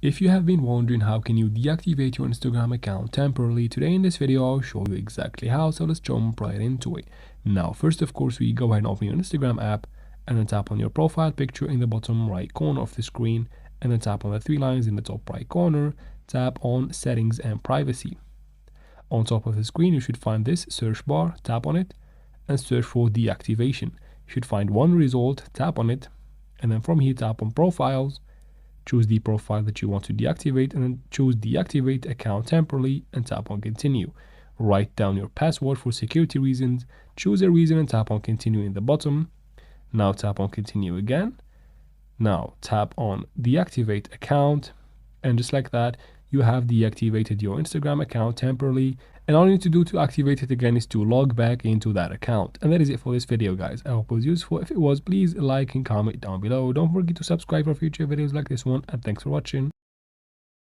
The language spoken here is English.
If you have been wondering how can you deactivate your Instagram account temporarily, today in this video I'll show you exactly how, so let's jump right into it. Now first, of course, we go ahead and open your Instagram app and then tap on your profile picture in the bottom right corner of the screen, and then tap on the three lines in the top right corner, tap on settings and privacy. On top of the screen you should find this search bar, tap on it and search for deactivation. You should find one result, tap on it, and then from here tap on profiles, choose the profile that you want to deactivate, and then choose deactivate account temporarily and tap on continue. Write down your password for security reasons, choose a reason and tap on continue in the bottom. Now tap on continue again. Now tap on deactivate account, and just like that you have deactivated your Instagram account temporarily, and all you need to do to activate it again is to log back into that account. And that is it for this video, guys. I hope it was useful. If it was, please like and comment down below. Don't forget to subscribe for future videos like this one, and thanks for watching.